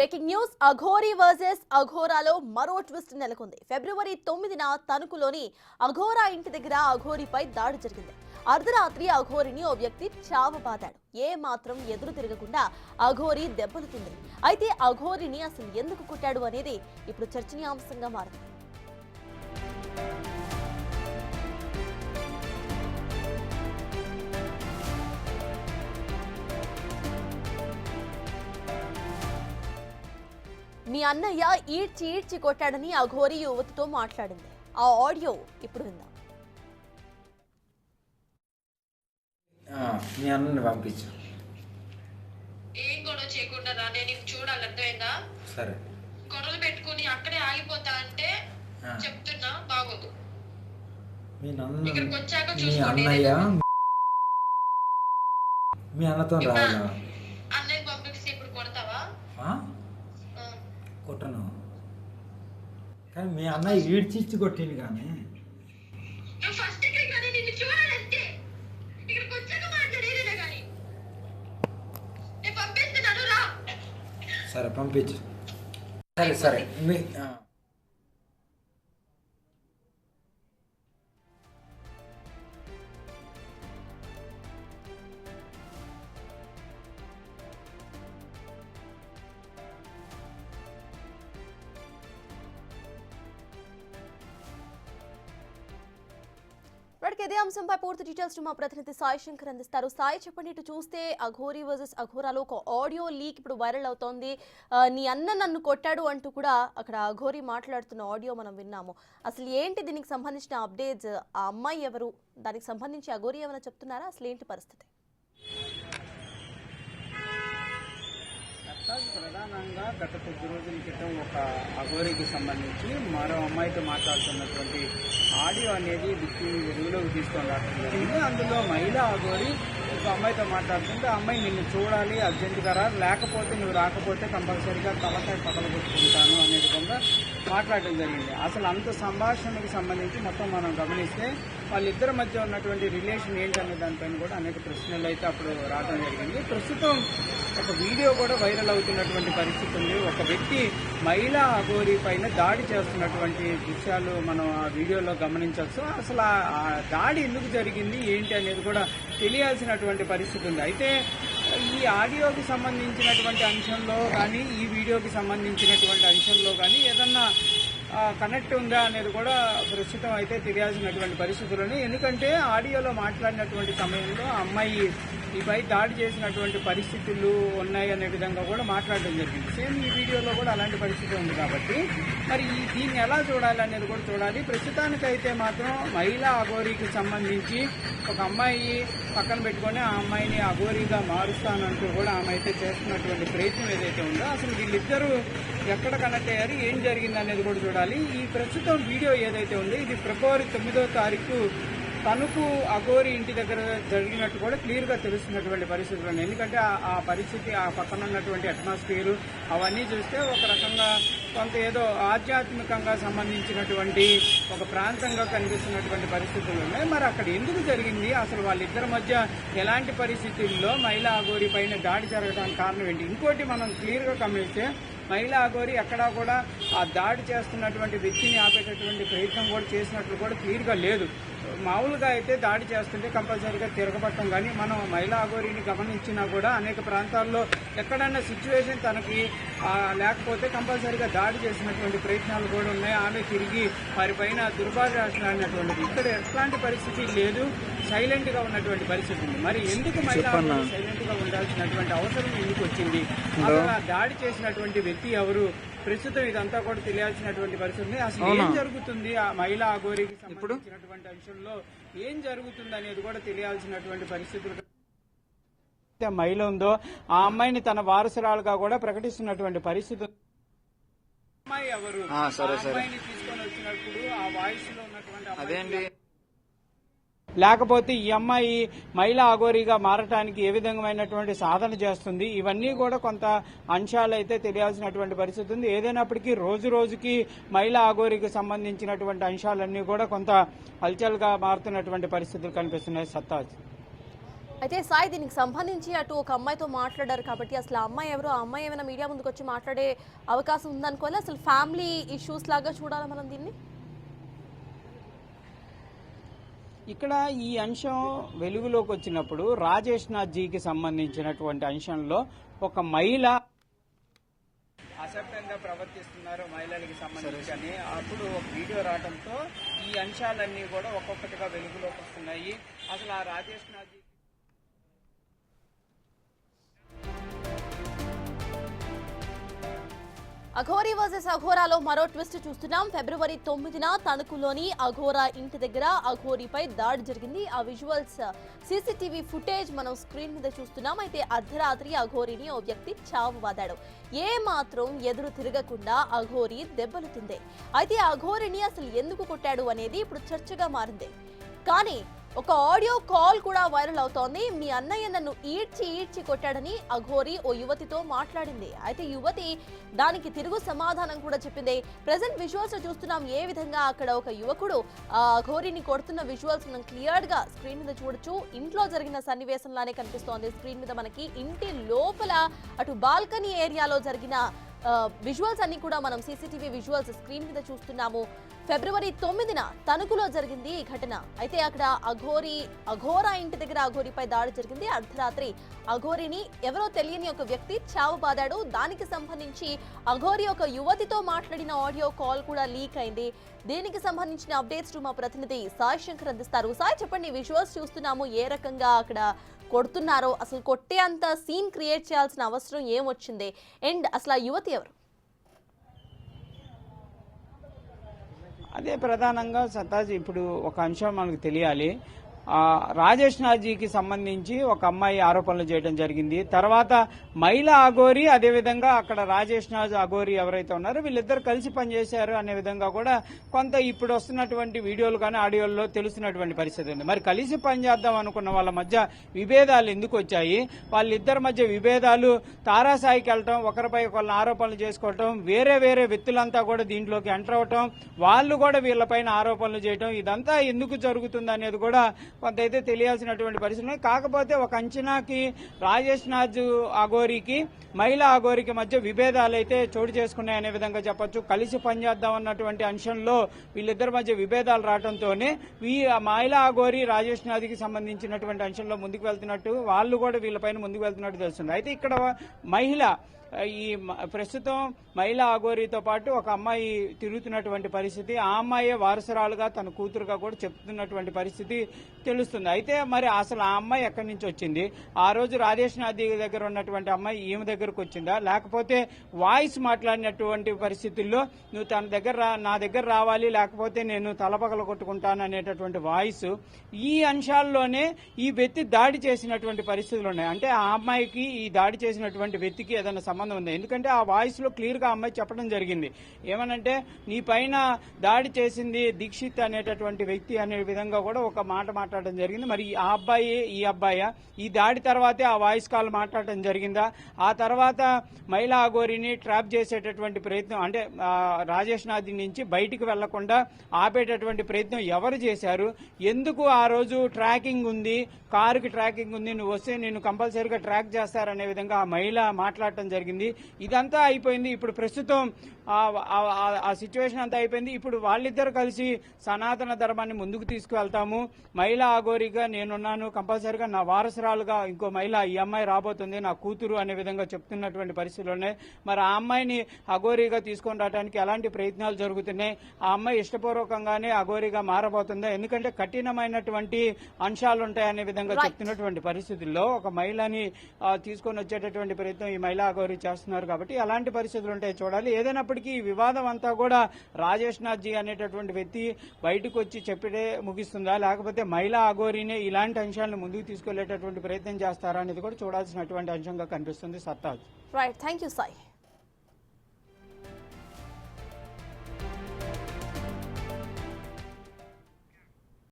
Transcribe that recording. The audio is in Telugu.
బ్రేకింగ్ న్యూస్ అఘోరీ వర్సెస్ అఘోరాలో మరో ట్విస్ట్ నెలకొంది. ఫిబ్రవరి 9న తణుకులోని అఘోరా ఇంటి దగ్గర అఘోరీపై దాడి జరిగింది. అర్ధరాత్రి అఘోరిని ఓ వ్యక్తి చావబాదాడు. ఏ మాత్రం ఎదురు తిరగకుండా అఘోరీ దెబ్బలు తింది. అయితే అఘోరిని అసలు ఎందుకు కొట్టాడు అనేది ఇప్పుడు చర్చనీయాంశంగా మారింది. మీ అన్నయ్య ఈడ్చి కొట్టాడని అఘోరీ యువతితో మాట్లాడింది. ఆ ఆడియో ఇప్పుడు విందాం. మీ అన్నని పంపించు. ఏం గొడవ చేయకుండా రా, నేను చూడాలి, అర్థమైందా? సరే. గొడవలు పెట్టుకుని అక్కడే ఆగిపోతా అంటే చెప్తున్నా, బాగోదు. ఇక్కడికి వచ్చాక మీ అన్నయ్య మీ అన్నతో రావాలా? అన్నయ్య పంపిస్తే ఇప్పుడు కొడతావా? కొట్టను, కానీ మీ అన్నయ్య ఈడ్చిచ్చి కొట్టింది. కానీ ఫస్ట్ ఇక్కడికి రాని నిన్ను చూడాలంటే ఇక్కడికి వచ్చాక మాట్లాడేదే. కానీ నేను పంపిస్తున్నాను, రా. సరే పంపించు. సరే సరే. మీ ఇదే అంశంపై పూర్తి డీటెయిల్స్ మా ప్రతినిధి సాయి శంకర్ అందిస్తారు. సాయి, చెప్పండి. ఇటు చూస్తే అఘోరీ వర్సెస్ అఘోరాలో ఒక ఆడియో లీక్ ఇప్పుడు వైరల్ అవుతోంది. నీ అన్న నన్ను కొట్టాడు అంటూ కూడా అక్కడ అఘోరీ మాట్లాడుతున్న ఆడియో మనం విన్నాము. అసలు ఏంటి దీనికి సంబంధించిన అప్డేట్స్? ఆ అమ్మాయి ఎవరు? దానికి సంబంధించి అఘోరీ ఏమైనా చెప్తున్నారా? అసలు ఏంటి పరిస్థితి? ప్రధానంగా గత కొద్ది రోజుల క్రితం ఒక అఘోరీకి సంబంధించి మరో అమ్మాయితో మాట్లాడుతున్నటువంటి ఆడియో అనేది వెలుగులోకి తీసుకొని రావడం జరిగింది. అందులో మహిళా అఘోరీ ఒక అమ్మాయితో మాట్లాడుతుంటే, ఆ అమ్మాయి నిన్ను చూడాలి, అర్జెంటుగా రా, లేకపోతే నువ్వు రాకపోతే కంపల్సరీగా తలకాయ పగలగొట్టుకుంటాను అనే విధంగా మాట్లాడడం జరిగింది. అసలు అంత సంభాషణకు సంబంధించి మొత్తం మనం గమనిస్తే వాళ్ళిద్దరి మధ్య ఉన్నటువంటి రిలేషన్ ఏంటనే దానిపైన కూడా అనేక ప్రశ్నలు అయితే అప్పుడు రావడం జరిగింది. ప్రస్తుతం ఒక వీడియో కూడా వైరల్ అవుతున్నటువంటి పరిస్థితి ఉంది. ఒక వ్యక్తి మహిళా అఘోరీ పైన దాడి చేస్తున్నటువంటి దృశ్యాలు మనం ఆ వీడియోలో గమనించవచ్చు. అసలు ఆ దాడి ఎందుకు జరిగింది ఏంటి అనేది కూడా తెలియాల్సినటువంటి పరిస్థితి ఉంది. అయితే ఈ ఆడియోకి సంబంధించినటువంటి అంశంలో కానీ, ఈ వీడియోకి సంబంధించినటువంటి అంశంలో కానీ ఏదన్నా కనెక్ట్ ఉందా అనేది కూడా ప్రస్తుతం అయితే తెలియాల్సినటువంటి పరిస్థితులని. ఎందుకంటే ఆడియోలో మాట్లాడినటువంటి సమయంలో అమ్మాయి ఈపై దాడి చేసినటువంటి పరిస్థితులు ఉన్నాయి అనే విధంగా కూడా మాట్లాడడం జరిగింది. సేమ్ ఈ వీడియోలో కూడా అలాంటి పరిస్థితి ఉంది. కాబట్టి మరి దీన్ని ఎలా చూడాలి అనేది కూడా చూడాలి. ప్రస్తుతానికైతే మాత్రం మహిళా అఘోరీకి సంబంధించి ఒక అమ్మాయి పక్కన పెట్టుకొని ఆ అమ్మాయిని అఘోరీగా మారుస్తానంటూ కూడా ఆమె అయితే చేస్తున్నటువంటి ప్రయత్నం ఏదైతే ఉందో, అసలు వీళ్ళిద్దరూ ఎక్కడ కనెక్ట్ అయ్యారు, ఏం జరిగింది అనేది కూడా చూడాలి. ఈ ప్రస్తుతం వీడియో ఏదైతే ఉందో ఇది ఫిబ్రవరి 9వ తారీఖు తణుకు అఘోరీ ఇంటి దగ్గర జరిగినట్టు కూడా క్లియర్గా తెలుస్తున్నటువంటి పరిస్థితులు ఉన్నాయి. ఎందుకంటే ఆ పరిస్థితి, ఆ పక్కన ఉన్నటువంటి అట్మాస్ఫియర్ అవన్నీ చూస్తే ఒక రకంగా కొంత ఏదో ఆధ్యాత్మికంగా సంబంధించినటువంటి ఒక ప్రాంతంగా కనిపిస్తున్నటువంటి పరిస్థితులు ఉన్నాయి. మరి అక్కడ ఎందుకు జరిగింది, అసలు వాళ్ళిద్దరి మధ్య ఎలాంటి పరిస్థితుల్లో మహిళా అఘోరీ పైన దాడి జరగడానికి కారణం ఏంటి? ఇంకోటి మనం క్లియర్గా గమనిస్తే మహిళా అఘోరీ ఎక్కడా కూడా ఆ దాడి చేస్తున్నటువంటి వ్యక్తిని ఆపేటటువంటి ప్రయత్నం కూడా చేసినట్లు కూడా క్లియర్గా లేదు. మామూలుగా అయితే దాడి చేస్తుంటే కంపల్సరీగా తిరగబట్టం, కానీ మనం మహిళా అఘోరీని గమనించినా కూడా అనేక ప్రాంతాల్లో ఎక్కడైనా సిచ్యువేషన్ తనకి లేకపోతే కంపల్సరీగా దాడి చేసినటువంటి ప్రయత్నాలు కూడా ఉన్నాయి. ఆమె తిరిగి వారిపైన దుర్భాషలాడినటువంటిది. ఇక్కడ ఎట్లాంటి పరిస్థితి లేదు, సైలెంట్ గా ఉన్నటువంటి పరిస్థితి ఉంది. మరి ఎందుకు మహిళా సైలెంట్ గా ఉండాల్సినటువంటి అవసరం ఎందుకు వచ్చింది? అసలు దాడి చేసినటువంటి వ్యక్తి ఎవరు? ప్రస్తుతం ఇదంతా కూడా తెలియాల్సినటువంటి పరిస్థితి. అసలు ఏం జరుగుతుంది ఆ మహిళా అఘోరీకి సంబంధించినటువంటి అంశంలో ఏం జరుగుతుంది అనేది కూడా తెలియాల్సినటువంటి పరిస్థితులు. మహిళ ఉందో ఆ అమ్మాయిని తన వారసురాలుగా కూడా ప్రకటిస్తున్నటువంటి పరిస్థితి. అమ్మాయి ఎవరు? అమ్మాయిని తీసుకొని వచ్చినప్పుడు ఆ వాయిస్ లో ఉన్నటువంటి లేకపోతే ఈ అమ్మాయి మహిళా అఘోరీగా మారటానికి ఏ విధమైనటువంటి సాధన చేస్తుంది, ఇవన్నీ కూడా కొంత అంశాలు అయితే తెలియాల్సినటువంటి పరిస్థితి ఉంది. ఏదైనప్పటికీ రోజు రోజుకి మహిళా అఘోరీకి సంబంధించినటువంటి అంశాలన్నీ కూడా కొంత హల్చల్గా మారుతున్నటువంటి పరిస్థితులు కనిపిస్తున్నాయి. సత్తాజ్. అయితే సాయి దీనికి సంబంధించి అటు ఒక అమ్మాయితో మాట్లాడారు కాబట్టి అసలు ఆ అమ్మాయి ఎవరు, ఆ అమ్మాయి ఏమైనా మీడియా ముందుకు వచ్చి మాట్లాడే అవకాశం ఉందనుకోవాలి. అసలు ఫ్యామిలీ ఇష్యూస్ లాగా చూడాలి మనం దీన్ని. ఇక్కడ ఈ అంశం వెలుగులోకి వచ్చినప్పుడు రాజేష్ నాథ్ జీకి సంబంధించినటువంటి అంశంలో ఒక మహిళ అసభ్యంగా ప్రవర్తిస్తున్నారు మహిళలకి సంబంధించి అని అప్పుడు ఒక వీడియో రావడంతో ఈ అంశాలన్నీ కూడా ఒక్కొక్కటిగా వెలుగులోకి వస్తున్నాయి. అసలు ఆ రాజేష్ నాథ్ అఘోరీ వర్సెస్ అఘోరాలో మరో ట్విస్ట్ చూస్తున్నాం. ఫిబ్రవరి 9న తణుకులోని అఘోరా ఇంటి దగ్గర అఘోరీపై దాడి జరిగింది. ఆ విజువల్స్ సీసీటీవీ ఫుటేజ్ మనం స్క్రీన్ మీద చూస్తున్నాం. అయితే అర్ధరాత్రి అఘోరీని ఓ వ్యక్తి చావువాదాడు. ఏ మాత్రం ఎదురు తిరగకుండా అఘోరీ దెబ్బలు తిందే. అయితే అఘోరీని అసలు ఎందుకు కొట్టాడు అనేది ఇప్పుడు చర్చగా మారింది. కానీ ఒక ఆడియో కాల్ కూడా వైరల్ అవుతోంది. మీ అన్నయ్య నన్ను ఈడ్చి కొట్టాడని అఘోరీ ఓ యువతితో మాట్లాడింది. అయితే యువతి దానికి తిరుగు సమాధానం కూడా చెప్పింది. ప్రెసెంట్ విజువల్స్ చూస్తున్నాం ఏ విధంగా అక్కడ ఒక యువకుడు అఘోరీని కొడుతున్న విజువల్స్ మనం క్లియర్ గా స్క్రీన్ మీద చూడొచ్చు. ఇంట్లో జరిగిన సన్నివేశంలానే కనిపిస్తోంది స్క్రీన్ మీద మనకి. ఇంటి లోపల అటు బాల్కనీ ఏరియాలో జరిగిన విజువల్స్ అన్ని కూడా మనం సీసీటీవీ విజువల్స్ స్క్రీన్ మీద చూస్తున్నాము. ఫిబ్రవరి 9న తణుకులో జరిగింది ఈ ఘటన. అయితే అక్కడ అఘోరా ఇంటి దగ్గర అఘోరీపై దాడి జరిగింది. అర్ధరాత్రి అఘోరీని ఎవరో తెలియని ఒక వ్యక్తి చావుబాదాడు. దానికి సంబంధించి అఘోరీ ఒక యువతితో మాట్లాడిన ఆడియో కాల్ కూడా లీక్ అయింది. దీనికి సంబంధించిన అప్డేట్స్ మా ప్రతినిధి సాయి శంకర్ అందిస్తారు. సాయి చెప్పండి, విజువల్స్ చూస్తున్నాము ఏ రకంగా అక్కడ కొడుతున్నారో, అసలు కొట్టే అంత సీన్ క్రియేట్ చేయాల్సిన అవసరం ఏమొచ్చింది, అండ్ అసలు ఆ యువతి ఎవరు? అదే ప్రధానంగా సత్తాజ్ ఇప్పుడు ఒక అంశం మనకు తెలియాలి. రాజేష్ నాథ్జీకి సంబంధించి ఒక అమ్మాయి ఆరోపణలు చేయడం జరిగింది. తర్వాత మహిళా అఘోరీ, అదేవిధంగా అక్కడ రాజేష్ నాథ్ అఘోరీ ఎవరైతే ఉన్నారో వీళ్ళిద్దరు కలిసి పనిచేశారు అనే విధంగా కూడా కొంత ఇప్పుడు వస్తున్నటువంటి వీడియోలు కానీ ఆడియోల్లో తెలుస్తున్నటువంటి పరిస్థితి ఉంది. మరి కలిసి పనిచేద్దాం అనుకున్న వాళ్ళ మధ్య విభేదాలు ఎందుకు వచ్చాయి? వాళ్ళిద్దరి మధ్య విభేదాలు తారాసాయికి వెళ్ళటం, ఒకరిపై ఒకళ్ళని ఆరోపణలు చేసుకోవటం, వేరే వ్యక్తులంతా కూడా దీంట్లోకి ఎంటర్ అవటం, వాళ్ళు కూడా వీళ్ళపైన ఆరోపణలు చేయటం, ఇదంతా ఎందుకు జరుగుతుంది అనేది కూడా కొంతైతే తెలియాల్సినటువంటి పరిస్థితి. కాకపోతే ఒక అంచనాకి రాజేష్ నాథ్ అఘోరీకి మహిళా అఘోరీకి మధ్య విభేదాలు అయితే చోటు చేసుకున్నాయనే విధంగా చెప్పొచ్చు. కలిసి పనిచేద్దాం అన్నటువంటి అంశంలో వీళ్ళిద్దరి మధ్య విభేదాలు రావడంతోనే మహిళా అఘోరీ రాజేష్ నాథ్కి సంబంధించినటువంటి అంశంలో ముందుకు వెళ్తున్నట్టు, వాళ్ళు కూడా వీళ్ళపైన ముందుకు వెళ్తున్నట్టు తెలుస్తుంది. అయితే ఇక్కడ మహిళ ఈ ప్రస్తుతం మహిళా అఘోరీతో పాటు ఒక అమ్మాయి తిరుగుతున్నటువంటి పరిస్థితి, ఆ అమ్మాయే వారసురాలుగా తన కూతురుగా కూడా చెప్తున్నటువంటి పరిస్థితి తెలుస్తుంది. అయితే మరి అసలు ఆ అమ్మాయి ఎక్కడి నుంచి వచ్చింది? ఆ రోజు రాజేష్ నాథ్ దగ్గర ఉన్నటువంటి అమ్మాయి ఈమె దగ్గరకు వచ్చిందా, లేకపోతే వాయిస్ మాట్లాడినటువంటి పరిస్థితుల్లో నువ్వు నా దగ్గర రావాలి, లేకపోతే నేను తలపగల కొట్టుకుంటాను అనేటటువంటి వాయిస్, ఈ అంశాల్లోనే ఈ వ్యక్తి దాడి చేసినటువంటి పరిస్థితులు ఉన్నాయి. అంటే ఆ అమ్మాయికి ఈ దాడి చేసినటువంటి వ్యక్తికి ఏదైనా సంబంధం ఉంది. ఎందుకంటే ఆ వాయిస్ లో క్లియర్ గా అమ్మాయి చెప్పడం జరిగింది. ఏమనంటే నీ పైన దాడి చేసింది దీక్షిత్ అనేటటువంటి వ్యక్తి అనే విధంగా కూడా ఒక మాట మాట్లాడడం జరిగింది. మరి ఆ అబ్బాయి ఈ అబ్బాయి ఈ దాడి తర్వాతే ఆ వాయిస్ కాల్ మాట్లాడటం జరిగిందా? ఆ తర్వాత మహిళా అఘోరీని ట్రాప్ చేసేటటువంటి ప్రయత్నం, అంటే రాజేష్ నాథ్ నుంచి బయటికి వెళ్లకుండా ఆపేటటువంటి ప్రయత్నం ఎవరు చేశారు? ఎందుకు ఆ రోజు ట్రాకింగ్ ఉంది, కారుకి ట్రాకింగ్ ఉంది, నువ్వు వస్తే నేను కంపల్సరీగా ట్రాక్ చేస్తారనే విధంగా ఆ మహిళ మాట్లాడటం జరిగింది. ఇదంతా అయిపోయింది. ఇప్పుడు ప్రస్తుతం ఆ సిచ్యువేషన్ అంతా అయిపోయింది. ఇప్పుడు వాళ్ళిద్దరు కలిసి సనాతన ధర్మాన్ని ముందుకు తీసుకువెళ్తాము, మహిళా అఘోరీగా నేనున్నాను, కంపల్సరీగా నా వారసురాలుగా ఇంకో మహిళ ఈ అమ్మాయి రాబోతుంది, నా కూతురు అనే విధంగా చెప్తున్నటువంటి పరిస్థితులు ఉన్నాయి. మరి ఆ అమ్మాయిని అఘోరీగా తీసుకొని రావడానికి ఎలాంటి ప్రయత్నాలు జరుగుతున్నాయి? ఆ అమ్మాయి ఇష్టపూర్వకంగానే అఘోరీగా మారబోతుందా? ఎందుకంటే కఠినమైనటువంటి అంశాలు ఉంటాయనే విధంగా చెప్తున్నటువంటి పరిస్థితుల్లో ఒక మహిళని తీసుకొని వచ్చేటటువంటి ప్రయత్నం ఈ మహిళా అఘోరీ చేస్తున్నారు. కాబట్టి ఎలాంటి పరిస్థితులు ఉంటాయి చూడాలి. ఏదైనప్పటికీ ఈ వివాదం అంతా కూడా రాజేష్ నాథ్ జీ అనేటటువంటి వ్యక్తి బయటకు వచ్చి చెప్పిడే ముగిస్తుందా, లేకపోతే మహిళా అఘోరీనే ఇలాంటి అంశాలను ముందుకు తీసుకెళ్లేటటువంటి ప్రయత్నం చేస్తారా అనేది కూడా చూడాల్సినటువంటి అంశంగా కనిపిస్తుంది. సత్తాజ్. Right, thank you Sai.